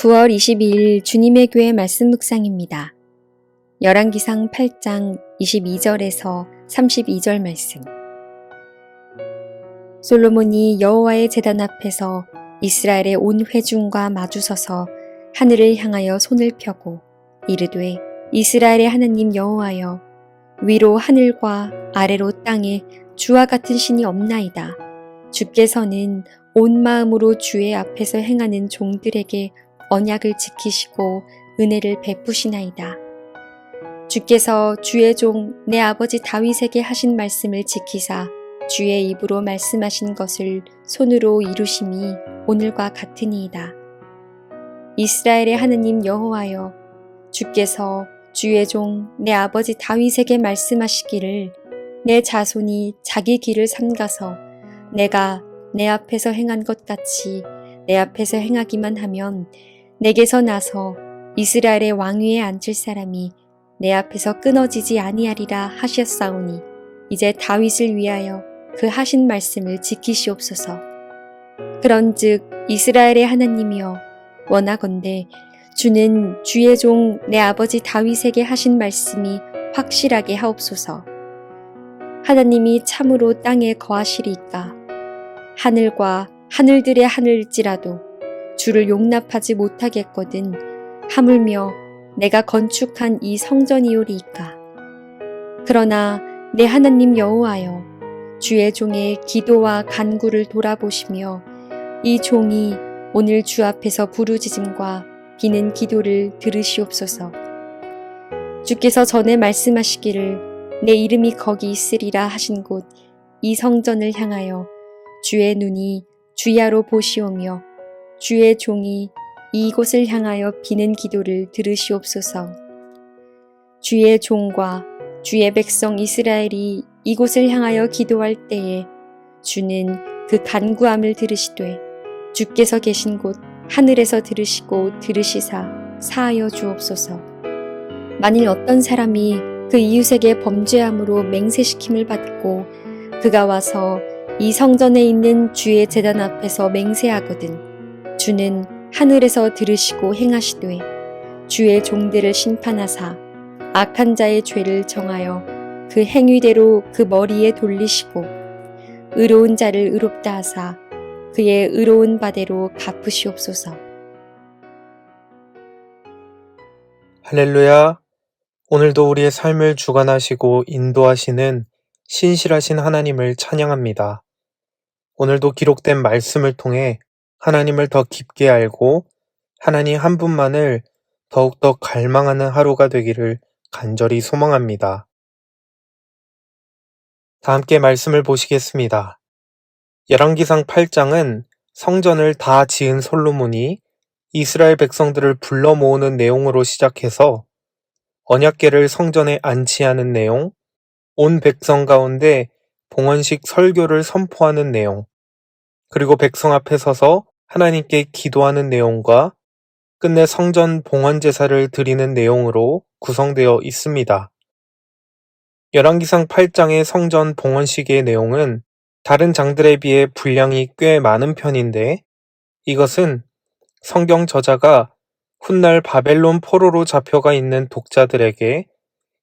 9월 22일 주님의 교회 말씀 묵상입니다. 열왕기상 8장 22절에서 32절 말씀. 솔로몬이 여호와의 제단 앞에서 이스라엘의 온 회중과 마주서서 하늘을 향하여 손을 펴고 이르되 이스라엘의 하나님 여호와여, 위로 하늘과 아래로 땅에 주와 같은 신이 없나이다. 주께서는 온 마음으로 주의 앞에서 행하는 종들에게 언약을 지키시고 은혜를 베푸시나이다. 주께서 주의 종 내 아버지 다윗에게 하신 말씀을 지키사 주의 입으로 말씀하신 것을 손으로 이루심이 오늘과 같으니이다. 이스라엘의 하느님 여호와여, 주께서 주의 종 내 아버지 다윗에게 말씀하시기를 내 자손이 자기 길을 삼가서 내가 내 앞에서 행한 것 같이 내 앞에서 행하기만 하면 내게서 나서 이스라엘의 왕위에 앉을 사람이 내 앞에서 끊어지지 아니하리라 하셨사오니 이제 다윗을 위하여 그 하신 말씀을 지키시옵소서. 그런즉 이스라엘의 하나님이여, 원하건대 주는 주의 종 내 아버지 다윗에게 하신 말씀이 확실하게 하옵소서. 하나님이 참으로 땅에 거하시리이까. 하늘과 하늘들의 하늘일지라도 주를 용납하지 못하겠거든 하물며 내가 건축한 이 성전이오리이까. 그러나 내 하나님 여호와여, 주의 종의 기도와 간구를 돌아보시며 이 종이 오늘 주 앞에서 부르짖음과 비는 기도를 들으시옵소서. 주께서 전에 말씀하시기를 내 이름이 거기 있으리라 하신 곳 이 성전을 향하여 주의 눈이 주야로 보시오며 주의 종이 이곳을 향하여 비는 기도를 들으시옵소서. 주의 종과 주의 백성 이스라엘이 이곳을 향하여 기도할 때에 주는 그 간구함을 들으시되 주께서 계신 곳 하늘에서 들으시고 들으시사 사하여 주옵소서. 만일 어떤 사람이 그 이웃에게 범죄함으로 맹세시킴을 받고 그가 와서 이 성전에 있는 주의 제단 앞에서 맹세하거든 주는 하늘에서 들으시고 행하시되 주의 종들을 심판하사 악한 자의 죄를 정하여 그 행위대로 그 머리에 돌리시고 의로운 자를 의롭다 하사 그의 의로운 바대로 갚으시옵소서. 할렐루야. 오늘도 우리의 삶을 주관하시고 인도하시는 신실하신 하나님을 찬양합니다. 오늘도 기록된 말씀을 통해 하나님을 더 깊게 알고 하나님 한 분만을 더욱더 갈망하는 하루가 되기를 간절히 소망합니다. 다 함께 말씀을 보시겠습니다. 열왕기상 8장은 성전을 다 지은 솔로몬이 이스라엘 백성들을 불러 모으는 내용으로 시작해서 언약궤를 성전에 안치하는 내용, 온 백성 가운데 봉헌식 설교를 선포하는 내용, 그리고 백성 앞에 서서 하나님께 기도하는 내용과 끝내 성전 봉헌 제사를 드리는 내용으로 구성되어 있습니다. 열왕기상 8장의 성전 봉헌식의 내용은 다른 장들에 비해 분량이 꽤 많은 편인데 이것은 성경 저자가 훗날 바벨론 포로로 잡혀가 있는 독자들에게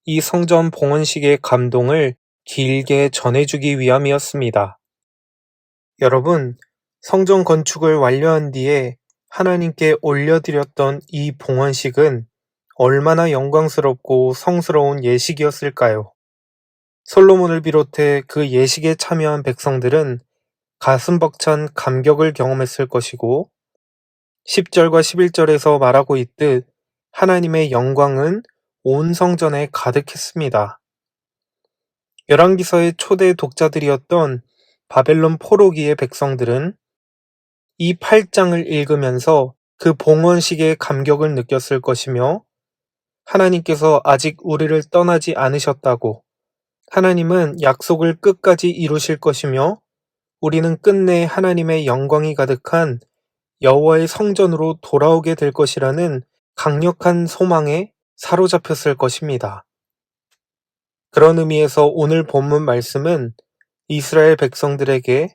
이 성전 봉헌식의 감동을 길게 전해주기 위함이었습니다. 여러분, 성전 건축을 완료한 뒤에 하나님께 올려드렸던 이 봉헌식은 얼마나 영광스럽고 성스러운 예식이었을까요? 솔로몬을 비롯해 그 예식에 참여한 백성들은 가슴 벅찬 감격을 경험했을 것이고 10절과 11절에서 말하고 있듯 하나님의 영광은 온 성전에 가득했습니다. 열왕기서의 초대 독자들이었던 바벨론 포로기의 백성들은 이 8장을 읽으면서 그 봉헌식의 감격을 느꼈을 것이며 하나님께서 아직 우리를 떠나지 않으셨다고, 하나님은 약속을 끝까지 이루실 것이며 우리는 끝내 하나님의 영광이 가득한 여호와의 성전으로 돌아오게 될 것이라는 강력한 소망에 사로잡혔을 것입니다. 그런 의미에서 오늘 본문 말씀은 이스라엘 백성들에게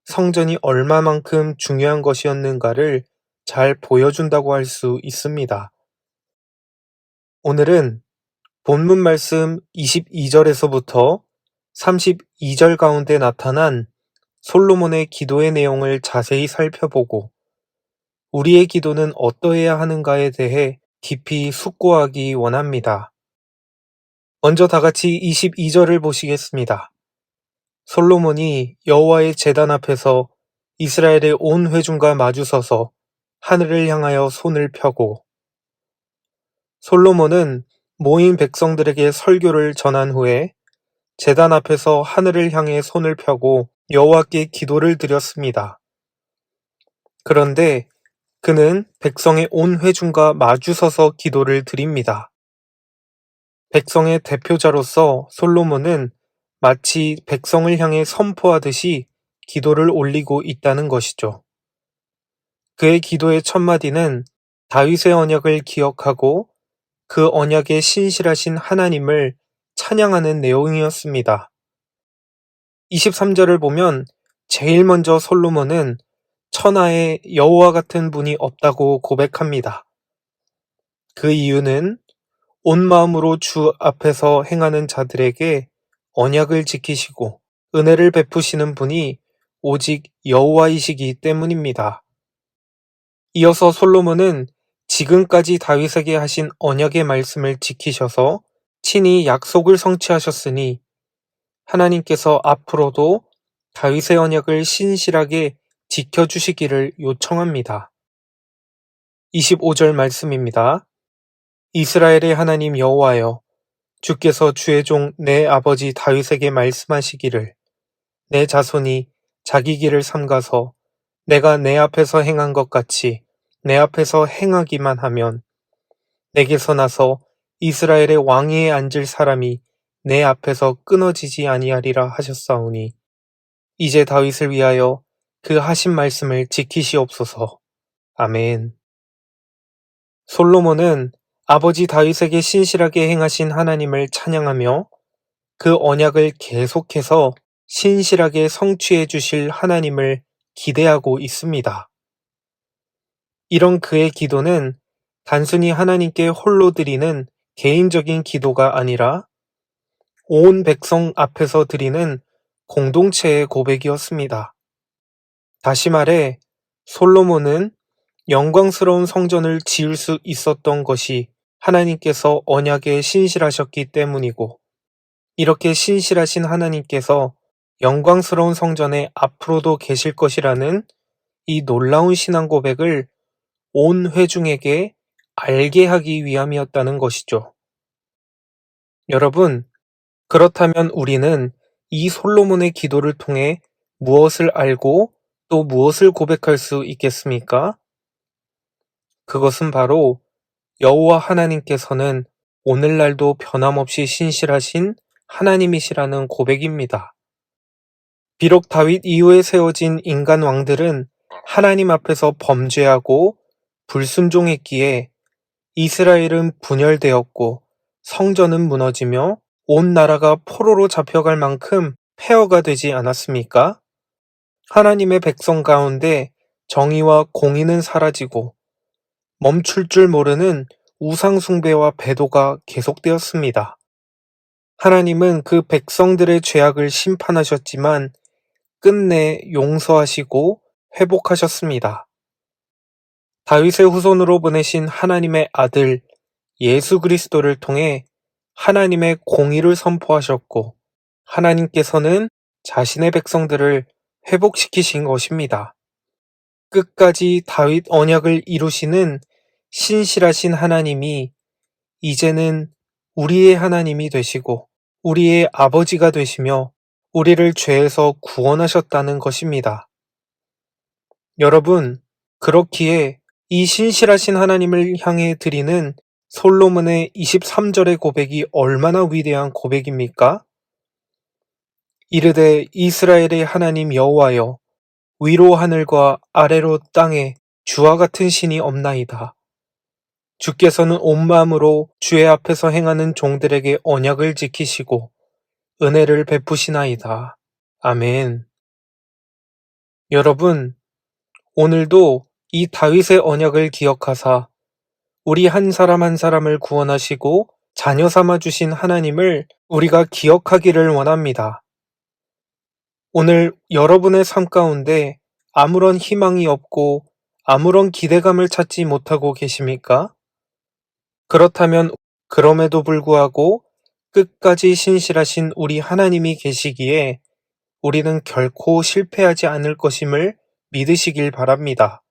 성전이 얼마만큼 중요한 것이었는가를 잘 보여준다고 할 수 있습니다. 오늘은 본문 말씀 22절에서부터 32절 가운데 나타난 솔로몬의 기도의 내용을 자세히 살펴보고 우리의 기도는 어떠해야 하는가에 대해 깊이 숙고하기 원합니다. 먼저 다 같이 22절을 보시겠습니다. 솔로몬이 여호와의 제단 앞에서 이스라엘의 온 회중과 마주서서 하늘을 향하여 손을 펴고 솔로몬은 모인 백성들에게 설교를 전한 후에 제단 앞에서 하늘을 향해 손을 펴고 여호와께 기도를 드렸습니다. 그런데 그는 백성의 온 회중과 마주서서 기도를 드립니다. 백성의 대표자로서 솔로몬은 마치 백성을 향해 선포하듯이 기도를 올리고 있다는 것이죠. 그의 기도의 첫마디는 다윗의 언약을 기억하고 그 언약에 신실하신 하나님을 찬양하는 내용이었습니다. 23절을 보면 제일 먼저 솔로몬은 천하에 여호와 같은 분이 없다고 고백합니다. 그 이유는 온 마음으로 주 앞에서 행하는 자들에게 언약을 지키시고 은혜를 베푸시는 분이 오직 여호와이시기 때문입니다. 이어서 솔로몬은 지금까지 다윗에게 하신 언약의 말씀을 지키셔서 친히 약속을 성취하셨으니 하나님께서 앞으로도 다윗의 언약을 신실하게 지켜주시기를 요청합니다. 25절 말씀입니다. 이스라엘의 하나님 여호와여, 주께서 주의 종 내 아버지 다윗에게 말씀하시기를 내 자손이 자기 길을 삼가서 내가 내 앞에서 행한 것 같이 내 앞에서 행하기만 하면 내게서 나서 이스라엘의 왕위에 앉을 사람이 내 앞에서 끊어지지 아니하리라 하셨사오니 이제 다윗을 위하여 그 하신 말씀을 지키시옵소서. 아멘. 솔로몬은 아버지 다윗에게 신실하게 행하신 하나님을 찬양하며 그 언약을 계속해서 신실하게 성취해 주실 하나님을 기대하고 있습니다. 이런 그의 기도는 단순히 하나님께 홀로 드리는 개인적인 기도가 아니라 온 백성 앞에서 드리는 공동체의 고백이었습니다. 다시 말해 솔로몬은 영광스러운 성전을 지을 수 있었던 것이 하나님께서 언약에 신실하셨기 때문이고 이렇게 신실하신 하나님께서 영광스러운 성전에 앞으로도 계실 것이라는 이 놀라운 신앙 고백을 온 회중에게 알게 하기 위함이었다는 것이죠. 여러분, 그렇다면 우리는 이 솔로몬의 기도를 통해 무엇을 알고 또 무엇을 고백할 수 있겠습니까? 그것은 바로 여호와 하나님께서는 오늘날도 변함없이 신실하신 하나님이시라는 고백입니다. 비록 다윗 이후에 세워진 인간 왕들은 하나님 앞에서 범죄하고 불순종했기에 이스라엘은 분열되었고 성전은 무너지며 온 나라가 포로로 잡혀갈 만큼 폐허가 되지 않았습니까? 하나님의 백성 가운데 정의와 공의는 사라지고 멈출 줄 모르는 우상숭배와 배도가 계속되었습니다. 하나님은 그 백성들의 죄악을 심판하셨지만 끝내 용서하시고 회복하셨습니다. 다윗의 후손으로 보내신 하나님의 아들 예수 그리스도를 통해 하나님의 공의를 선포하셨고 하나님께서는 자신의 백성들을 회복시키신 것입니다. 끝까지 다윗 언약을 이루시는 신실하신 하나님이 이제는 우리의 하나님이 되시고 우리의 아버지가 되시며 우리를 죄에서 구원하셨다는 것입니다. 여러분, 그렇기에 이 신실하신 하나님을 향해 드리는 솔로몬의 23절의 고백이 얼마나 위대한 고백입니까? 이르되 이스라엘의 하나님 여호와여, 위로 하늘과 아래로 땅에 주와 같은 신이 없나이다. 주께서는 온 마음으로 주의 앞에서 행하는 종들에게 언약을 지키시고 은혜를 베푸시나이다. 아멘. 여러분, 오늘도 이 다윗의 언약을 기억하사 우리 한 사람 한 사람을 구원하시고 자녀 삼아 주신 하나님을 우리가 기억하기를 원합니다. 오늘 여러분의 삶 가운데 아무런 희망이 없고 아무런 기대감을 찾지 못하고 계십니까? 그렇다면 그럼에도 불구하고 끝까지 신실하신 우리 하나님이 계시기에 우리는 결코 실패하지 않을 것임을 믿으시길 바랍니다.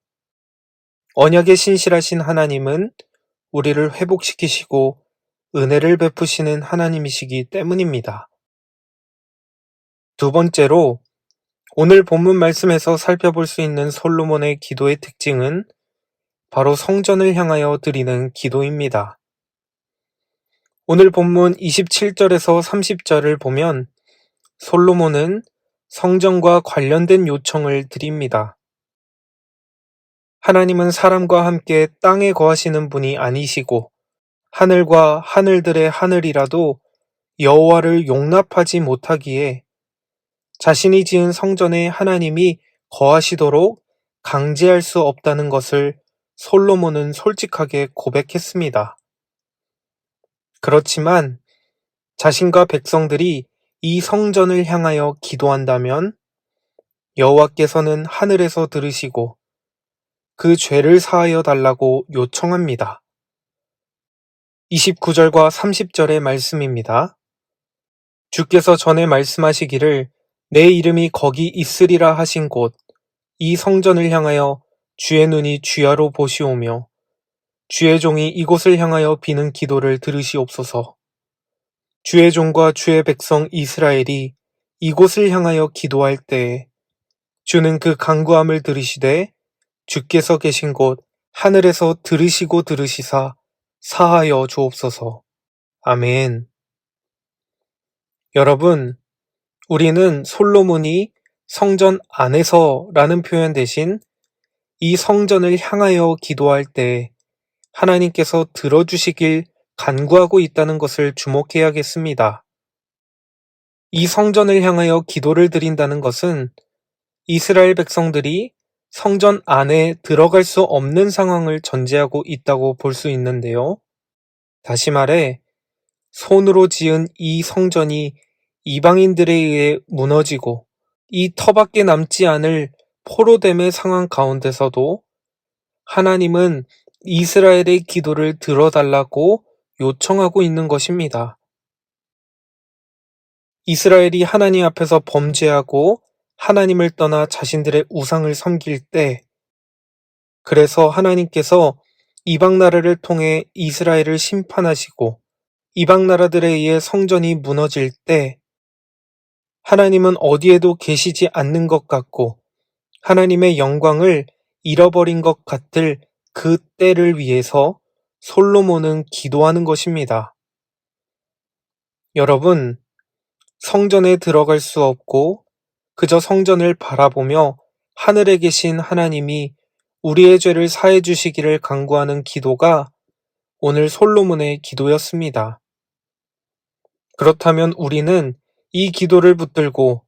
언약에 신실하신 하나님은 우리를 회복시키시고 은혜를 베푸시는 하나님이시기 때문입니다. 두 번째로 오늘 본문 말씀에서 살펴볼 수 있는 솔로몬의 기도의 특징은 바로 성전을 향하여 드리는 기도입니다. 오늘 본문 27절에서 30절을 보면 솔로몬은 성전과 관련된 요청을 드립니다. 하나님은 사람과 함께 땅에 거하시는 분이 아니시고 하늘과 하늘들의 하늘이라도 여호와를 용납하지 못하기에 자신이 지은 성전에 하나님이 거하시도록 강제할 수 없다는 것을 솔로몬은 솔직하게 고백했습니다. 그렇지만 자신과 백성들이 이 성전을 향하여 기도한다면 여호와께서는 하늘에서 들으시고 그 죄를 사하여 달라고 요청합니다. 29절과 30절의 말씀입니다. 주께서 전에 말씀하시기를 내 이름이 거기 있으리라 하신 곳 이 성전을 향하여 주의 눈이 주야로 보시오며 주의 종이 이곳을 향하여 비는 기도를 들으시옵소서. 주의 종과 주의 백성 이스라엘이 이곳을 향하여 기도할 때에 주는 그 간구함을 들으시되 주께서 계신 곳 하늘에서 들으시고 들으시사 사하여 주옵소서. 아멘. 여러분, 우리는 솔로몬이 성전 안에서라는 표현 대신 이 성전을 향하여 기도할 때 하나님께서 들어주시길 간구하고 있다는 것을 주목해야겠습니다. 이 성전을 향하여 기도를 드린다는 것은 이스라엘 백성들이 성전 안에 들어갈 수 없는 상황을 전제하고 있다고 볼 수 있는데요. 다시 말해, 손으로 지은 이 성전이 이방인들에 의해 무너지고 이 터밖에 남지 않을 포로됨의 상황 가운데서도 하나님은 이스라엘의 기도를 들어달라고 요청하고 있는 것입니다. 이스라엘이 하나님 앞에서 범죄하고 하나님을 떠나 자신들의 우상을 섬길 때, 그래서 하나님께서 이방 나라를 통해 이스라엘을 심판하시고 이방 나라들에 의해 성전이 무너질 때 하나님은 어디에도 계시지 않는 것 같고 하나님의 영광을 잃어버린 것 같을 그 때를 위해서 솔로몬은 기도하는 것입니다. 여러분, 성전에 들어갈 수 없고 그저 성전을 바라보며 하늘에 계신 하나님이 우리의 죄를 사해 주시기를 간구하는 기도가 오늘 솔로몬의 기도였습니다. 그렇다면 우리는 이 기도를 붙들고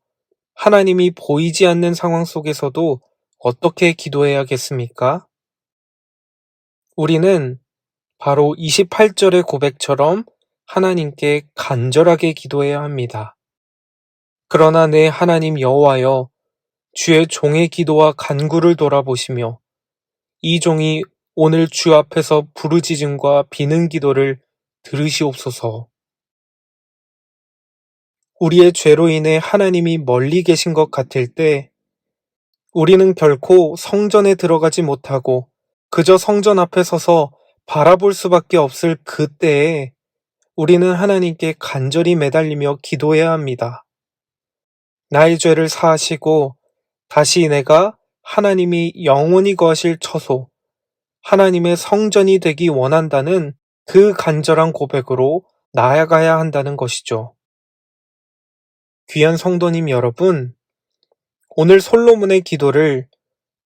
하나님이 보이지 않는 상황 속에서도 어떻게 기도해야겠습니까? 우리는 바로 28절의 고백처럼 하나님께 간절하게 기도해야 합니다. 그러나 내 하나님 여호와여, 주의 종의 기도와 간구를 돌아보시며 이 종이 오늘 주 앞에서 부르짖음과 비는 기도를 들으시옵소서. 우리의 죄로 인해 하나님이 멀리 계신 것 같을 때 우리는 결코 성전에 들어가지 못하고 그저 성전 앞에 서서 바라볼 수밖에 없을 그때에 우리는 하나님께 간절히 매달리며 기도해야 합니다. 나의 죄를 사하시고 다시 내가 하나님이 영원히 거하실 처소, 하나님의 성전이 되기 원한다는 그 간절한 고백으로 나아가야 한다는 것이죠. 귀한 성도님 여러분, 오늘 솔로몬의 기도를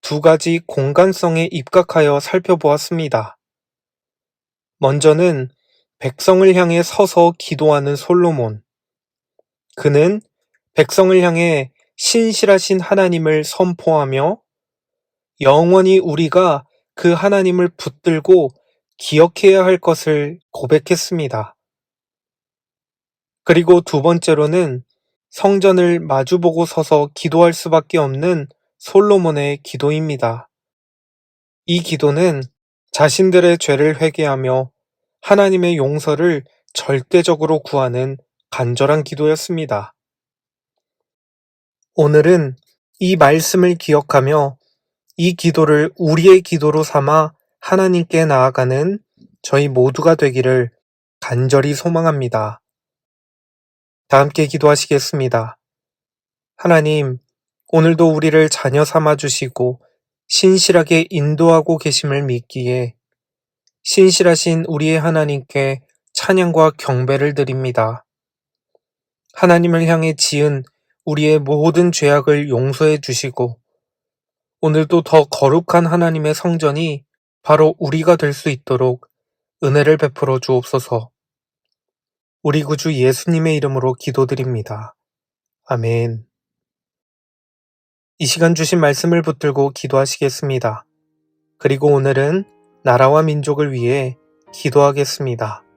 두 가지 공간성에 입각하여 살펴보았습니다. 먼저는 백성을 향해 서서 기도하는 솔로몬. 그는 백성을 향해 신실하신 하나님을 선포하며 영원히 우리가 그 하나님을 붙들고 기억해야 할 것을 고백했습니다. 그리고 두 번째로는 성전을 마주보고 서서 기도할 수밖에 없는 솔로몬의 기도입니다. 이 기도는 자신들의 죄를 회개하며 하나님의 용서를 절대적으로 구하는 간절한 기도였습니다. 오늘은 이 말씀을 기억하며 이 기도를 우리의 기도로 삼아 하나님께 나아가는 저희 모두가 되기를 간절히 소망합니다. 다 함께 기도하시겠습니다. 하나님, 오늘도 우리를 자녀 삼아 주시고 신실하게 인도하고 계심을 믿기에 신실하신 우리의 하나님께 찬양과 경배를 드립니다. 하나님을 향해 지은 우리의 모든 죄악을 용서해 주시고 오늘도 더 거룩한 하나님의 성전이 바로 우리가 될 수 있도록 은혜를 베풀어 주옵소서. 우리 구주 예수님의 이름으로 기도드립니다. 아멘. 이 시간 주신 말씀을 붙들고 기도하시겠습니다. 그리고 오늘은 나라와 민족을 위해 기도하겠습니다.